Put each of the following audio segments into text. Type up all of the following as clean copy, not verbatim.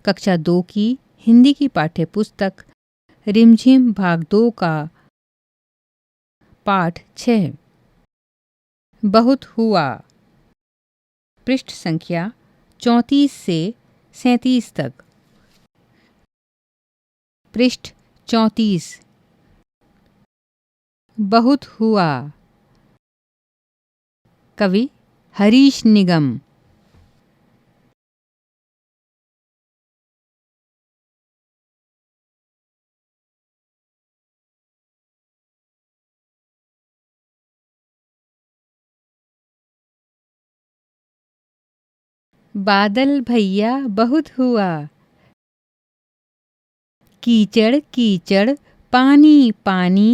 कक्षा 2 की हिंदी की पाठ्य पुस्तक रिमझिम भाग 2 का पाठ 6 बहुत हुआ। पृष्ठ संख्या 34 से 37 तक। पृष्ठ 34। बहुत हुआ। कवि हरीश निगम। बादल भैया बहुत हुआ। कीचड़ कीचड़ पानी पानी,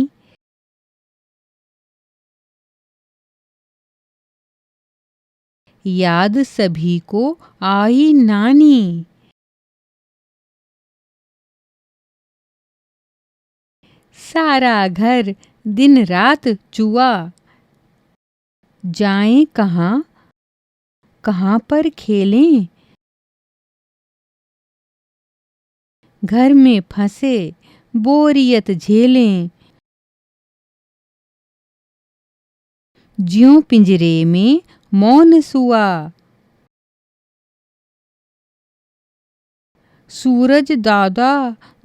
याद सभी को आई नानी। सारा घर दिन रात जुआ, जाएं कहाँ कहाँ पर खेलें। घर में फंसे बोरियत झेलें। ज्यों पिंजरे में मौन सुआ। सूरज दादा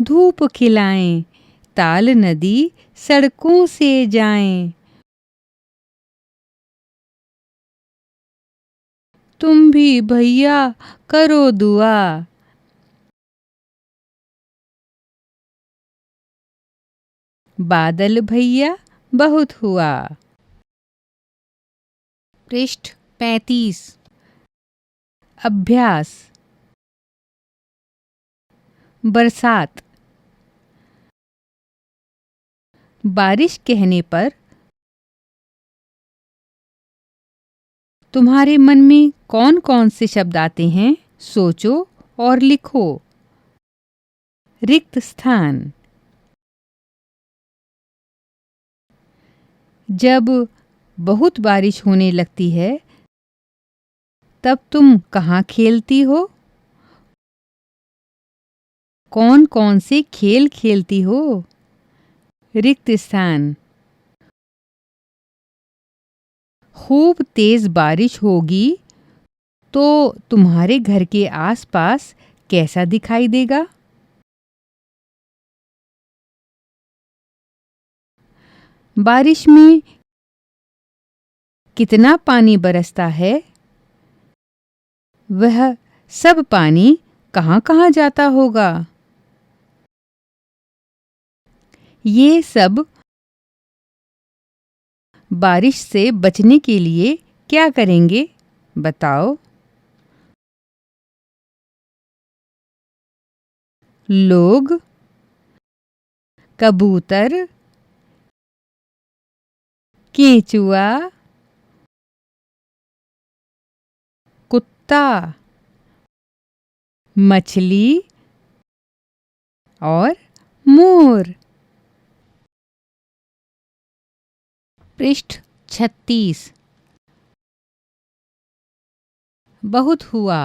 धूप खिलाएं, ताल नदी सड़कों से जाएं। तुम भी भैया करो दुआ। बादल भैया बहुत हुआ। पृष्ठ 35। अभ्यास। बरसात। बारिश कहने पर तुम्हारे मन में कौन कौन से शब्द आते हैं, सोचो और लिखो। रिक्त स्थान। जब बहुत बारिश होने लगती है तब तुम कहाँ खेलती हो? कौन कौन से खेल खेलती हो? रिक्त स्थान। खूब तेज बारिश होगी तो तुम्हारे घर के आसपास कैसा दिखाई देगा? बारिश में कितना पानी बरसता है? वह सब पानी कहाँ कहाँ जाता होगा? ये सब बारिश से बचने के लिए क्या करेंगे, बताओ। लोग, कबूतर, केंचुआ, कुत्ता, मछली और मोर। पृष्ठ 36। बहुत हुआ।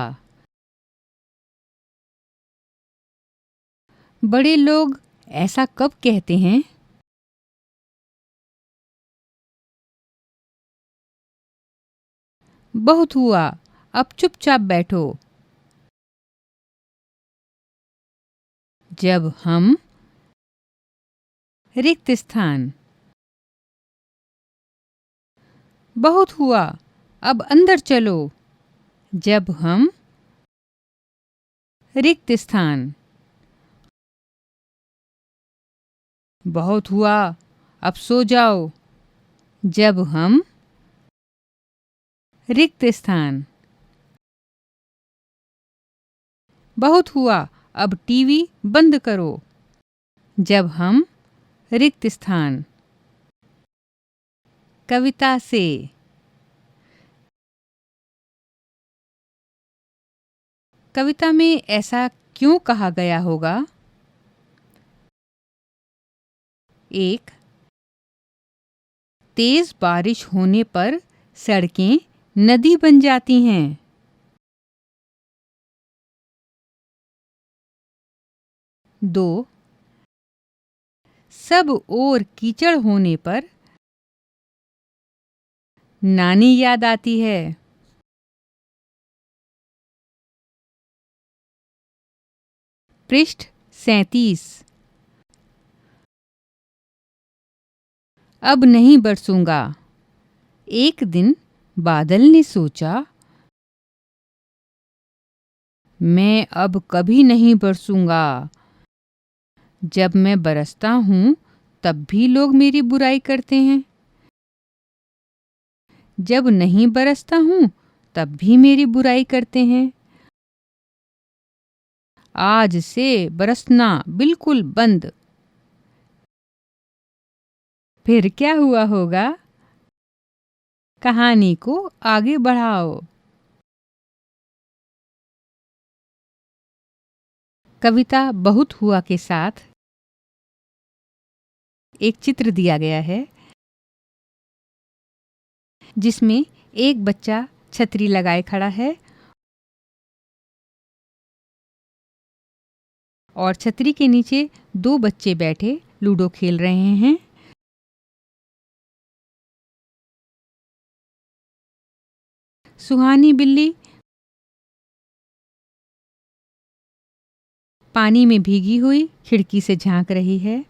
बड़े लोग ऐसा कब कहते हैं? बहुत हुआ, अब चुपचाप बैठो। जब हम रिक्त स्थान। बहुत हुआ, अब अंदर चलो। जब हम रिक्त स्थान। बहुत हुआ, अब सो जाओ। जब हम रिक्त स्थान। बहुत हुआ, अब टीवी बंद करो। जब हम रिक्त स्थान। कविता से। कविता में ऐसा क्यों कहा गया होगा? 1. तेज बारिश होने पर सड़कें नदी बन जाती हैं। 2 सब ओर कीचड़ होने पर नानी याद आती है। पृष्ठ 37। अब नहीं बरसूंगा। एक दिन बादल ने सोचा, मैं अब कभी नहीं बरसूंगा। जब मैं बरसता हूँ तब भी लोग मेरी बुराई करते हैं। जब नहीं बरसता हूँ तब भी मेरी बुराई करते हैं। आज से बरसना बिल्कुल बंद। फिर क्या हुआ होगा? कहानी को आगे बढ़ाओ। कविता बहुत हुआ के साथ एक चित्र दिया गया है जिसमें एक बच्चा छतरी लगाए खड़ा है और छतरी के नीचे 2 बच्चे बैठे लूडो खेल रहे हैं। सुहानी बिल्ली पानी में भीगी हुई खिड़की से झांक रही है।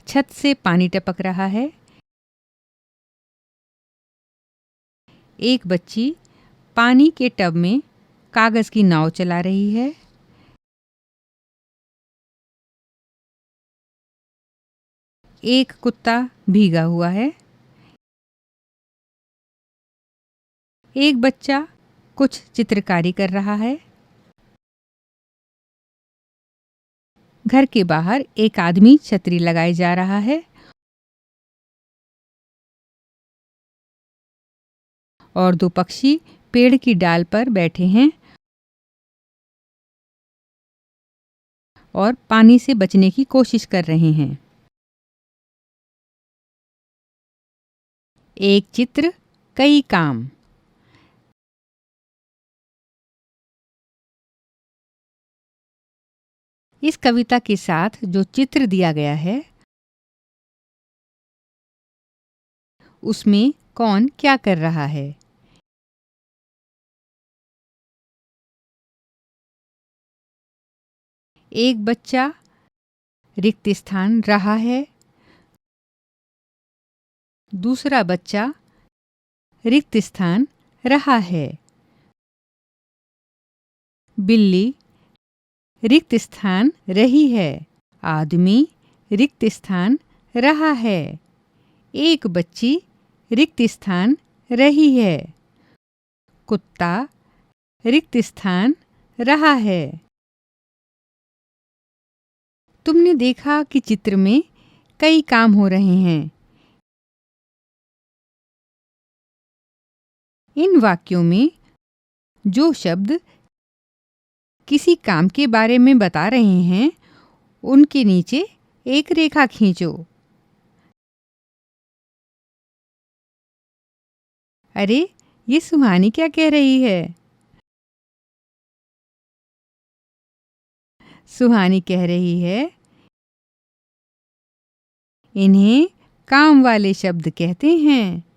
छत से पानी टपक रहा है। एक बच्ची पानी के टब में कागज की नाव चला रही है। एक कुत्ता भीगा हुआ है। एक बच्चा कुछ चित्रकारी कर रहा है। घर के बाहर एक आदमी छतरी लगाए जा रहा है और 2 पक्षी पेड़ की डाल पर बैठे हैं और पानी से बचने की कोशिश कर रहे हैं। एक चित्र, कई काम। इस कविता के साथ जो चित्र दिया गया है उसमें कौन क्या कर रहा है? एक बच्चा रिक्त स्थान रहा है। दूसरा बच्चा रिक्त स्थान रहा है। बिल्ली रिक्त स्थान रही है। आदमी रिक्त स्थान रहा है। एक बच्ची रिक्त स्थान रही है। कुत्ता रिक्त स्थान रहा है। तुमने देखा कि चित्र में कई काम हो रहे हैं। इन वाक्यों में जो शब्द किसी काम के बारे में बता रहे हैं उनके नीचे एक रेखा खींचो। अरे, ये सुहानी क्या कह रही है? सुहानी कह रही है, इन्हें काम वाले शब्द कहते हैं।